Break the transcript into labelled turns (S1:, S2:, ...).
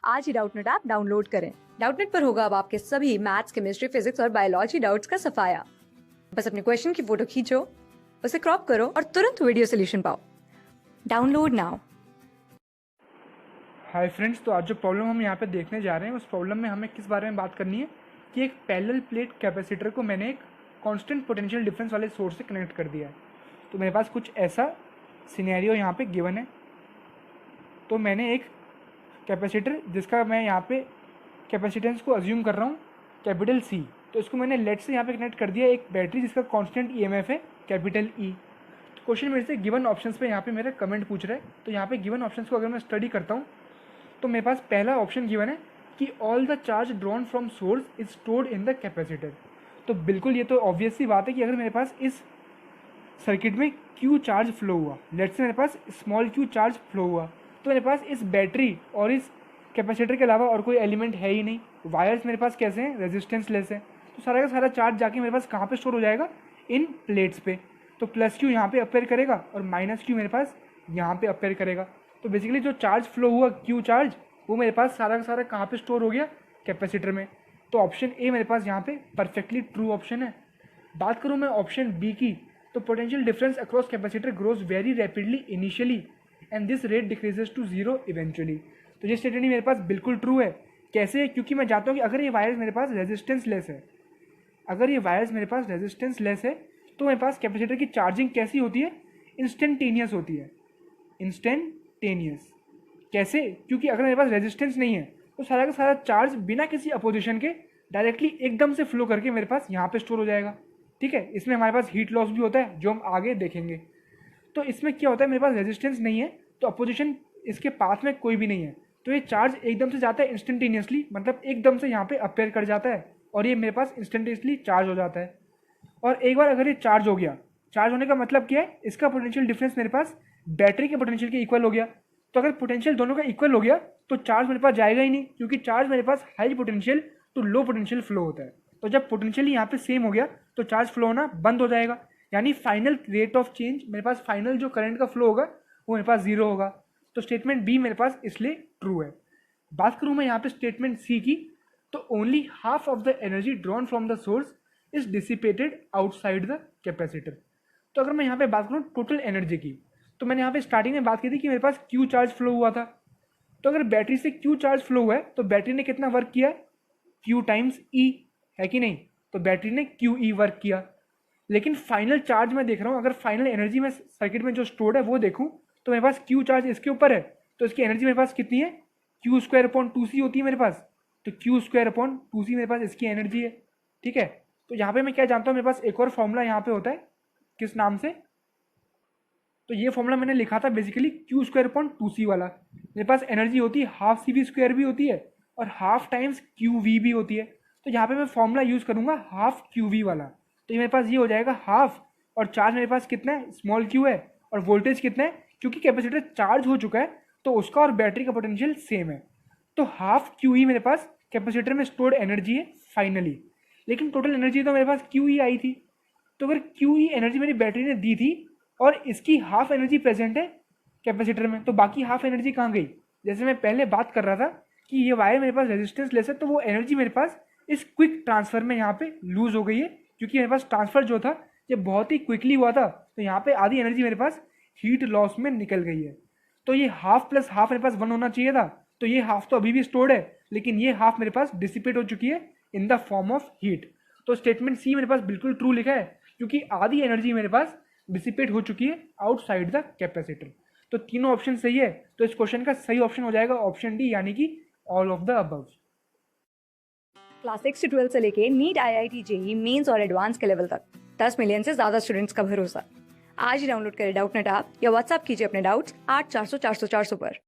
S1: आज ही Doubtnut app download करें। Doubtnut पर होगा अब आपके सभी मैथ्स, केमिस्ट्री, फिजिक्स और बायोलॉजी डाउट्स का सफाया। बस अपने क्वेश्चन की फोटो खींचो, उसे क्रॉप करो और तुरंत वीडियो सोल्यूशन पाओ। Download now.
S2: हाय फ्रेंड्स, तो आज जो प्रॉब्लम हम यहाँ पे देखने जा रहे हैं उस प्रॉब्लम में हमें किस बारे में बात करनी है कि एक पैरेलल प्लेट कैपेसिटर को मैंने एक कांस्टेंट पोटेंशियल डिफरेंस वाले सोर्स से कनेक्ट कर दिया है। तो मेरे पास कुछ ऐसा सिनेरियो यहाँ पे गिवन है। तो मैंने एक कैपेसिटर जिसका मैं यहाँ पे कैपेसिटेंस को अज्यूम कर रहा हूँ कैपिटल C, तो इसको मैंने लेट से यहाँ पे कनेक्ट कर दिया एक बैटरी जिसका कांस्टेंट EMF है कैपिटल E। तो क्वेश्चन मेरे से गिवन ऑप्शंस पे यहाँ पे मेरा कमेंट पूछ रहा है। तो यहाँ पे गिवन ऑप्शंस को अगर मैं स्टडी करता हूँ तो मेरे पास पहला ऑप्शन गिवन है कि all the charge drawn from source is stored in the capacitor. तो बिल्कुल ये तो ऑब्वियस सी बात है कि अगर मेरे पास इस सर्किट में Q चार्ज फ्लो हुआ, लेट्स से मेरे पास स्मॉल q चार्ज फ्लो हुआ, तो मेरे पास इस बैटरी और इस कैपेसिटर के अलावा और कोई एलिमेंट है ही नहीं। वायर्स मेरे पास कैसे हैं, रेजिस्टेंस लेस है। तो सारा का सारा चार्ज जाके मेरे पास कहाँ पे स्टोर हो जाएगा, इन प्लेट्स पे। तो प्लस Q यहाँ पे अपेयर करेगा और माइनस Q मेरे पास यहाँ पे अपेयर करेगा। तो बेसिकली जो चार्ज फ्लो हुआ Q चार्ज वो मेरे पास सारा का सारा कहाँ पे स्टोर हो गया, कैपेसिटर में। तो ऑप्शन ए मेरे पास यहाँ पे परफेक्टली ट्रू ऑप्शन है। बात करूँ मैं ऑप्शन बी की, तो potential difference across capacitor grows very rapidly initially and this rate decreases to zero eventually. तो ये स्टेटमेंट मेरे पास बिल्कुल ट्रू है। कैसे? क्योंकि मैं जानता हूँ कि अगर ये वायर्स मेरे पास रेजिस्टेंस लेस है, अगर ये वायर्स मेरे पास रेजिस्टेंस लेस है तो मेरे पास कैपेसिटर की चार्जिंग कैसी होती है, इंस्टेंटेनियस होती है। इंस्टेंटेनियस कैसे? क्योंकि अगर मेरे पास रेजिस्टेंस नहीं है तो सारा का सारा चार्ज बिना किसी अपोजिशन के डायरेक्टली एकदम से फ्लो करके मेरे पास यहाँ पे स्टोर हो जाएगा। ठीक है, इसमें हमारे पास हीट लॉस भी होता है जो हम आगे देखेंगे। तो इसमें क्या होता है, मेरे पास रेजिस्टेंस नहीं है तो अपोजिशन इसके पास में कोई भी नहीं है, तो ये चार्ज एकदम से जाता है इंस्टेंटेनियसली, मतलब एकदम से यहाँ पे अपेयर कर जाता है और ये मेरे पास इंस्टेंटेनियसली चार्ज हो जाता है। और एक बार अगर ये चार्ज हो गया, चार्ज होने का मतलब क्या है, इसका पोटेंशियल डिफरेंस मेरे पास बैटरी के पोटेंशियल के इक्वल हो गया। तो अगर पोटेंशियल दोनों का इक्वल हो गया तो चार्ज मेरे पास जाएगा ही नहीं, क्योंकि चार्ज मेरे पास high potential to low potential flow होता है। तो जब पोटेंशियल यहाँ पे सेम हो गया तो चार्ज फ्लो होना बंद हो जाएगा, यानी फाइनल रेट ऑफ चेंज मेरे पास, फाइनल जो करंट का फ्लो होगा वो मेरे पास जीरो होगा। तो स्टेटमेंट बी मेरे पास इसलिए ट्रू है। बात करूँ मैं यहाँ पे स्टेटमेंट सी की, तो only half of the energy drawn from the source is dissipated outside the capacitor. तो अगर मैं यहाँ पे बात करूँ टोटल एनर्जी की, तो मैंने यहाँ पे स्टार्टिंग में बात की थी कि मेरे पास Q चार्ज फ्लो हुआ था। तो अगर बैटरी से Q चार्ज फ्लो हुआ है तो बैटरी ने कितना वर्क किया, Q टाइम्स E, है कि नहीं? तो बैटरी ने QE वर्क किया। लेकिन फाइनल चार्ज मैं देख रहा हूँ, अगर फाइनल एनर्जी में सर्किट में जो स्टोर्ड है वो देखूँ तो मेरे पास Q चार्ज इसके ऊपर है, तो इसकी एनर्जी मेरे पास कितनी है, Q स्क्वायर अपॉन 2C होती है मेरे पास। तो Q स्क्वायर अपॉन 2C मेरे पास इसकी एनर्जी है। ठीक है, तो यहाँ पे मैं क्या जानता हूँ, मेरे पास एक और फॉर्मूला यहाँ पे होता है, किस नाम से, तो ये फॉर्मूला मैंने लिखा था basically Q square upon 2C वाला। मेरे पास एनर्जी होती है हाफ CV स्क्वायर भी होती है और हाफ टाइम्स QV भी होती है। तो यहाँ पे मैं फॉर्मूला यूज़ करूँगा हाफ QV वाला। तो ये मेरे पास ये हो जाएगा हाफ, और चार्ज मेरे पास कितना है, स्मॉल q है, और वोल्टेज कितना है, क्योंकि कैपेसिटर चार्ज हो चुका है तो उसका और बैटरी का पोटेंशियल सेम है। तो हाफ QE मेरे पास कैपेसिटर में स्टोर्ड एनर्जी है फाइनली, लेकिन टोटल एनर्जी तो मेरे पास QE आई थी। तो अगर QE एनर्जी मेरी बैटरी ने दी थी और इसकी हाफ एनर्जी प्रेजेंट है कैपेसिटर में, तो बाकी हाफ एनर्जी कहाँ गई? जैसे मैं पहले बात कर रहा था कि ये वायर मेरे पास रेजिस्टेंस लेस है, तो वो एनर्जी मेरे पास इस क्विक ट्रांसफर में यहाँ पे लूज हो गई है, क्योंकि मेरे पास ट्रांसफर जो था ये बहुत ही क्विकली हुआ था। तो यहाँ पे आधी एनर्जी मेरे पास हीट लॉस में निकल गई है। तो ये हाफ प्लस हाफ मेरे पास 1 होना चाहिए था, तो ये हाफ तो अभी भी स्टोर्ड है, लेकिन ये हाफ मेरे पास डिसिपेट हो चुकी है in the form of heat. तो स्टेटमेंट सी मेरे पास बिल्कुल ट्रू लिखा है, क्योंकि आधी एनर्जी मेरे पास डिसिपेट हो चुकी है आउटसाइड द कैपेसिटर। तो तीनों ऑप्शन सही है, तो इस क्वेश्चन का सही ऑप्शन हो जाएगा ऑप्शन डी, यानी कि all of the above.
S1: Class 6 से 12 से लेके नीट, IIT, JEE मेंस और एडवांस के लेवल तक 10 मिलियन से ज्यादा स्टूडेंट्स का भरोसा। आज ही डाउनलोड करें डाउटनेट ऐप या व्हाट्सएप कीजिए अपने डाउट्स 8400 400 400 पर।